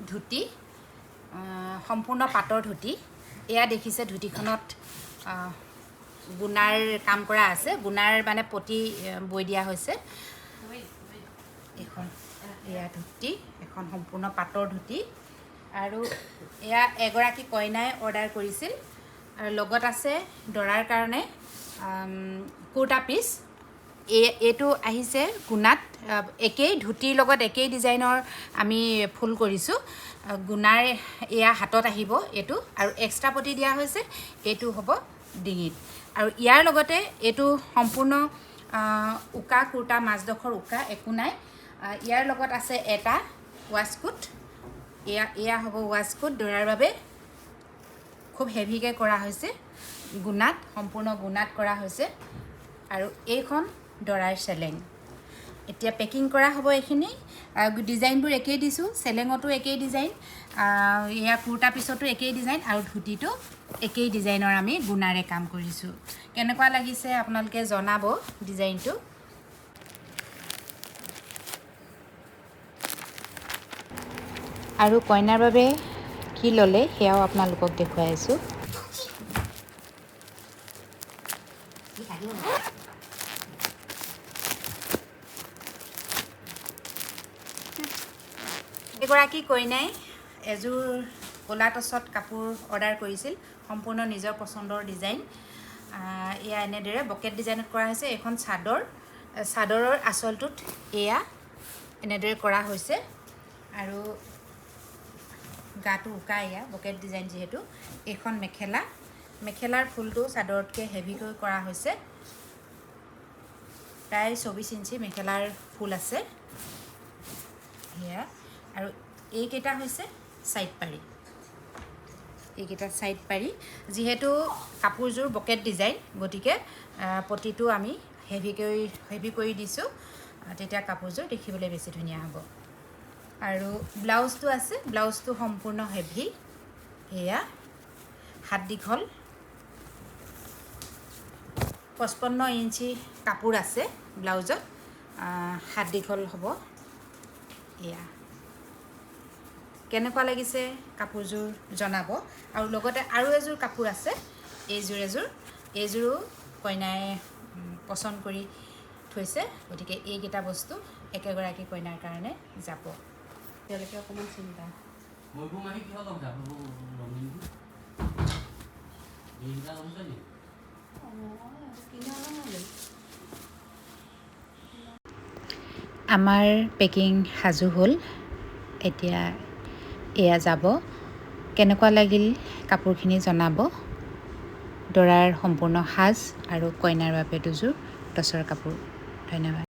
ধুতি সম্পূৰ্ণ পাটৰ ধুতি এয়া দেখিছে ধুতিখনত গুণাৰ কাম কৰা আছে গুণাৰ মানে পটি বৈ দিয়া হৈছে এখন এয়া ধুতি এখন সম্পূৰ্ণ পাটৰ ধুতি আৰু এয়া এগৰাকী কইনাই অৰ্ডাৰ কৰিছিল আৰু লগত আছে দৰাৰ কাৰণে কুৰ্তা পিচ এইটো আহিছে গুণাত একেই ধুতিৰ লগত একেই ডিজাইনৰ আমি ফুল কৰিছোঁ গুণাৰ এয়া হাতত আহিব এইটো আৰু এক্সট্ৰা পটি দিয়া হৈছে এইটো হ'ব ডিঙিত আৰু ইয়াৰ লগতে এইটো সম্পূৰ্ণ উকা কুৰ্তা মাজডোখৰ উকা একো নাই ইয়াৰ লগত আছে এটা ৱাছকোট এয়া হ'ব ৱাছকোট দৰাৰ বাবে খুব হেভিকৈ কৰা হৈছে গুণাত সম্পূৰ্ণ গুণাত কৰা হৈছে আৰু এইখন দৰাৰ চেলেং এতিয়া পেকিং কৰা হ'ব এইখিনি ডিজাইনবোৰ একেই দিছোঁ চেলেঙতো একেই ডিজাইন এয়া কুৰ্তা পিছতো একেই ডিজাইন আৰু ধুতিটো একেই ডিজাইনৰ আমি গুণাৰে কাম কৰিছোঁ কেনেকুৱা লাগিছে আপোনালোকে জনাব ডিজাইনটো আৰু কইনাৰ বাবে কি ল'লে সেয়াও আপোনালোকক দেখুৱাই আছোঁ এগৰাকী কইনাই এযোৰ ক'লা টচত কাপোৰ অৰ্ডাৰ কৰিছিল সম্পূৰ্ণ নিজৰ পচন্দৰ ডিজাইন এয়া এনেদৰে বকেট ডিজাইনত কৰা হৈছে এখন চাদৰৰ আঁচলটোত এয়া এনেদৰে কৰা হৈছে আৰু গাটো উকা এয়া বকেট ডিজাইন যিহেতু এইখন মেখেলাৰ ফুলটো চাদৰতকৈ হেভিকৈ কৰা হৈছে প্ৰায় 24 ইঞ্চি মেখেলাৰ ফুল আছে সেয়া আৰু এইকেইটা হৈছে সাইড পাৰি এইকেইটা সাইড পাৰি যেহেতু কাপোৰযোৰ বকেট ডিজাইন গতিকে পটিটো আমি হেভি কৰি দিছোঁ তেতিয়া কাপোৰযোৰ দেখিবলৈ বেছি ধুনীয়া হ'ব আৰু ব্লাউজটো আছে ব্লাউজটো সম্পূৰ্ণ হেভি এয়া হাত দীঘল 55 ইঞ্চি কাপোৰ আছে ব্লাউজত হাত দীঘল হ'ব এয়া কেনেকুৱা লাগিছে কাপোৰযোৰ জনাব আৰু লগতে আৰু এযোৰ কাপোৰ আছে এইযোৰো কইনাই পছন্দ কৰি থৈছে গতিকে এইকেইটা বস্তু একেগৰাকী কইনাৰ কাৰণে যাব তেওঁলোকে অকণমান চিন্তা আমাৰ পেকিং সাজু হ'ল এতিয়া এয়া যাব কেনেকুৱা লাগিল কাপোৰখিনি জনাব দৰাৰ সম্পূৰ্ণ সাজ আৰু কইনাৰ বাবে দুযোৰ টচৰ কাপোৰ ধন্যবাদ